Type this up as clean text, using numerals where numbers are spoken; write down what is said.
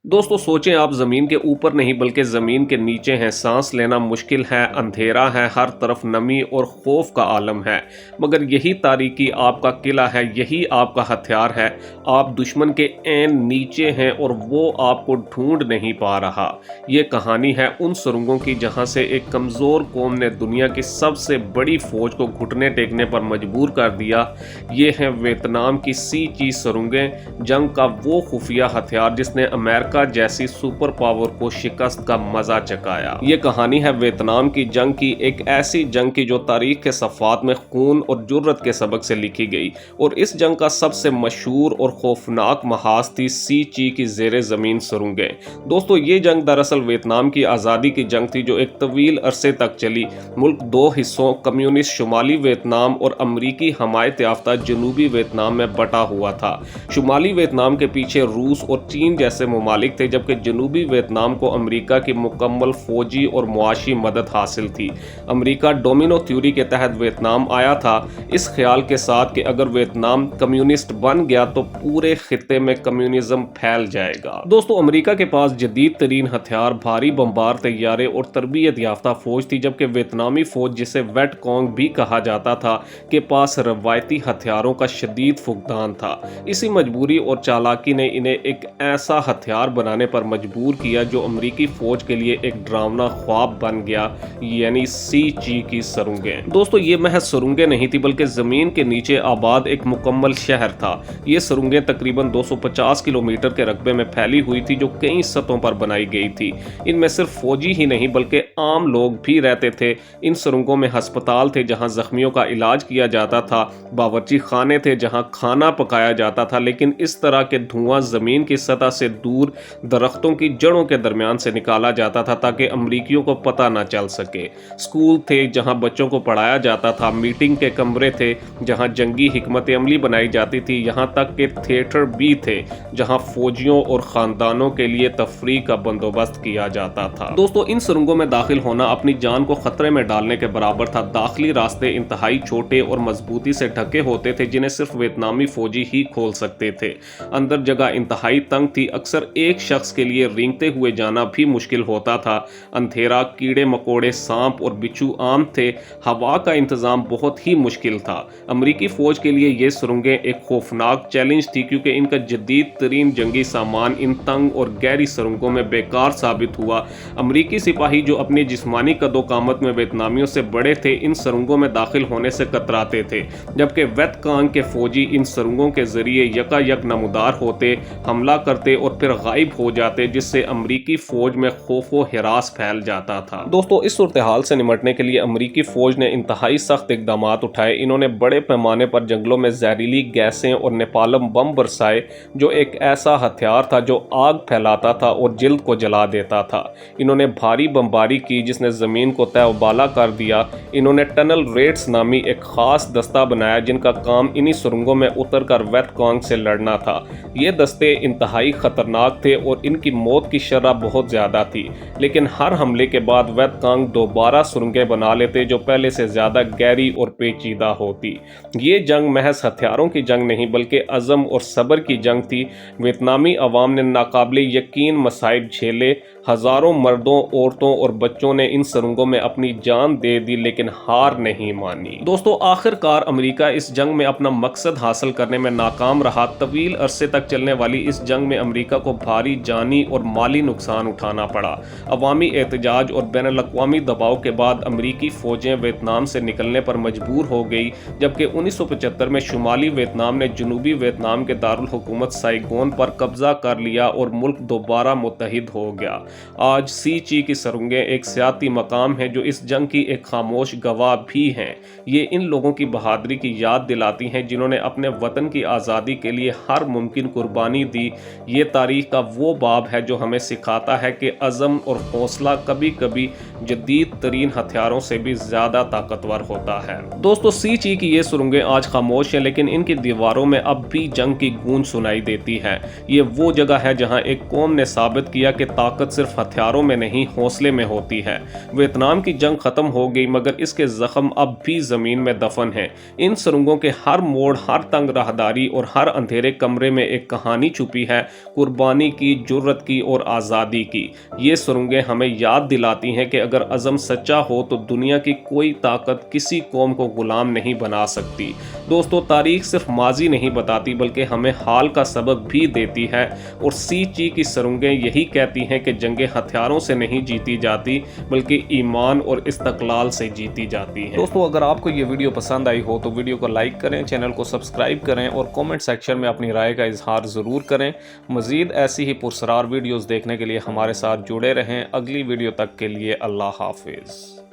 दोस्तों सोचें आप ज़मीन के ऊपर नहीं बल्कि ज़मीन के नीचे हैं। सांस लेना मुश्किल है, अंधेरा है, हर तरफ नमी और खौफ का आलम है। मगर यही तारीकी आपका किला है, यही आपका हथियार है। आप दुश्मन के ऐन नीचे हैं और वो आपको ढूंढ नहीं पा रहा। ये कहानी है उन सुरंगों की जहां से एक कमज़ोर कौम ने दुनिया की सबसे बड़ी फौज को घुटने टेकने पर मजबूर कर दिया। ये हैं वियतनाम की सी चीज सुरंगें, जंग का वो खुफिया हथियार जिसने अमेरिका जैसी सुपर पावर को शिकस्त का मजा चखाया। ये कहानी है वियतनाम की जंग की, एक ऐसी जंग की जो तारीख के सफ़ात में खून और जुर्रत के सबक से लिखी गई। और इस जंग का सबसे मशहूर और खौफनाक महाज थी सी ची की ज़ेरे ज़मीन सुरंगें। दोस्तों ये जंग दरअसल वियतनाम की आज़ादी की जंग थी जो एक तवील अरसे तक चली। मुल्क दो हिस्सों कम्युनिस्ट शुमाली वियतनाम और अमरीकी हमायत याफ्ता जनूबी वियतनाम में बटा हुआ था। शुमाली वियतनाम के पीछे रूस और चीन जैसे ममालिक थे, जबकि जनूबी वियतनाम को अमेरिका की मुकम्मल फौजी और मुआशी मदद हासिल थी। अमेरिका डोमिनो थ्योरी के तहत वियतनाम आया था, इस ख्याल के साथ कि अगर वियतनाम कम्युनिस्ट बन गया तो पूरे खित्ते में कम्युनिज्म फैल जाएगा। दोस्तों अमेरिका के पास जदीद तरीन हथियार, भारी बम्बार तैयारे और तरबियत याफ्ता फौज थी, जबकि वियतनामी फौज जिसे वेट कॉन्ग भी कहा जाता था के पास रवायती हथियारों का शदीद फुकदान था। इसी मजबूरी और चालाकी ने इन्हें एक ऐसा हथियार बनाने पर मजबूर किया जो अमेरिकी फौज के लिए एक डरावना ख्वाब बन गया, यानी सी ची की सुरंगें। दोस्तों ये महज सुरंगें नहीं थी बल्कि जमीन के नीचे आबाद एक मुकम्मल शहर था। ये सुरंगें तकरीबन 250 किलोमीटर के रकबे में फैली हुई थी जो कई सतहों पर बनाई गई थी। इनमें सिर्फ फौजी ही नहीं बल्कि आम लोग भी रहते थे। इन सुरंगों में अस्पताल थे जहां जख्मियों का इलाज किया जाता था, बावर्ची खाने थे जहां खाना पकाया जाता था, लेकिन इस तरह के धुआं जमीन की सतह से दूर दरख्तों की जड़ों के दरमियान से निकाला जाता था ताकि अमरीकियों को पता ना चल सके। स्कूल थे जहां बच्चों को पढ़ाया जाता था, मीटिंग के कमरे थे जहां जंगी हिकमत अमली बनाई जाती थी, यहां तक कि थिएटर भी थे जहां फौजियों और खानदानों के लिए तफरीह का बंदोबस्त किया जाता था। दोस्तों इन सुरंगों में दाखिल होना अपनी जान को खतरे में डालने के बराबर था। दाखिली रास्ते इंतहाई छोटे और मजबूती से ढके होते थे जिन्हें सिर्फ वियतनामी फौजी ही खोल सकते थे। अंदर जगह इंतहाई तंग थी, अक्सर एक शख्स के लिए रेंगते हुए जाना भी मुश्किल होता था। अंधेरा, कीड़े मकोड़े, सांप और बिच्छू आम थे। हवा का इंतजाम बहुत ही मुश्किल था। अमरीकी फौज के लिए ये सुरंगें एक खौफनाक चैलेंज थी क्योंकि इनका जदीद तरीन जंगी सामान इन तंग और गहरी सुरंगों में बेकार साबित हुआ। अमरीकी सिपाही जो अपनी जिस्मानी कदोकामत में वियतनामियों से बड़े थे इन सुरंगों में दाखिल होने से कतराते थे, जबकि वेट कांग के फौजी इन सुरंगों के जरिए यकायक नमूदार होते, हमला करते और फिर गायब हो जाते, जिससे अमरीकी फौज में खौफ व हिरास फैल जाता था। दोस्तों इस सूरत हाल से निमटने के लिए अमरीकी फौज ने इंतहाई सख्त इकदाम उठाए। इन्होंने बड़े पैमाने पर जंगलों में जहरीली गैसें और नेपालम बम बरसाए, जो एक ऐसा हथियार था जो आग फैलाता था और जिल्द को जला देता था। इन्होंने भारी बमबारी की जिसने ज़मीन को तहबाला कर दिया। इन्होंने टनल रेड्स नामी एक ख़ास दस्ता बनाया जिनका काम इन्हीं सुरंगों में उतर कर वेट कांग से लड़ना था। ये दस्ते इंतहाई ख़तरनाक थे और इनकी मौत की शरह बहुत ज़्यादा थी, लेकिन हर हमले के बाद वेट कांग दोबारा सुरंगें बना लेते जो पहले से ज़्यादा गहरी और पेचीदा होती। ये जंग महज हथियारों की जंग नहीं बल्कि अज़म और सब्र की जंग थी। वियतनामी अवाम ने नाकाबिले यकीन मसाइब झेले। हज़ारों मर्दों, औरतों और बच्चों ने इन सुरंगों में अपनी जान दे दी लेकिन हार नहीं मानी। दोस्तों आखिरकार अमेरिका इस जंग में अपना मकसद हासिल करने में नाकाम रहा। तवील अरसे तक चलने वाली इस जंग में अमेरिका को भारी जानी और माली नुकसान उठाना पड़ा। अवामी एहतजाज और बैनुल-अक़वामी दबाव के बाद अमेरिकी फौजें वियतनाम से निकलने पर मजबूर हो गई, जबकि 1975 में शुमाली वियतनाम ने जनूबी वियतनाम के दारुल हुकूमत साइगोन पर कब्जा कर लिया और मुल्क दोबारा मुत्तहिद हो गया। आज सी ची की सुरंगें एक सियाती मकाम है जो इस जंग की एक खामोश गवाह भी हैं। ये इन लोगों की बहादुरी की याद दिलाती हैं जिन्होंने अपने वतन की आज़ादी के लिए हर मुमकिन कुर्बानी दी। ये तारीख का वो बाब है जो हमें सिखाता है कि अज़म और हौसला कभी कभी जदीद तरीन हथियारों से भी ज़्यादा ताकतवर होता है। दोस्तों सी ची की ये सुरंगें आज खामोश हैं लेकिन इनकी दीवारों में अब भी जंग की गूंज सुनाई देती है। ये वो जगह है जहाँ एक कौम ने साबित किया कि ताकत सिर्फ हथियारों में नहीं हौसले में होती है। वियतनाम की जंग खत्म हो गई मगर इसके जख्म अब भी जमीन में दफन हैं। इन सुरंगों के हर मोड़, हर तंग राहदारी और हर अंधेरे कमरे में एक कहानी छुपी है, कुर्बानी کی، جرت کی اور آزادی کی۔ یہ سرنگیں ہمیں یاد دلاتی ہیں کہ اگر عزم سچا ہو تو دنیا کی کوئی طاقت کسی قوم کو غلام نہیں بنا سکتی۔ دوستو، تاریخ صرف ماضی نہیں بتاتی بلکہ ہمیں حال کا سبق بھی دیتی ہے، اور سی چی کی سرنگیں یہی کہتی ہیں کہ جنگیں ہتھیاروں سے نہیں جیتی جاتی بلکہ ایمان اور استقلال سے جیتی جاتی ہیں۔ دوستو، اگر آپ کو یہ ویڈیو پسند آئی ہو تو ویڈیو کو لائک کریں، چینل کو سبسکرائب کریں اور کومنٹ سیکشن میں اپنی رائے کا اظہار ضرور کریں۔ مزید ایسی ہی پرسرار ویڈیوز دیکھنے کے لیے ہمارے ساتھ جڑے رہیں۔ اگلی ویڈیو تک کے لیے اللہ حافظ۔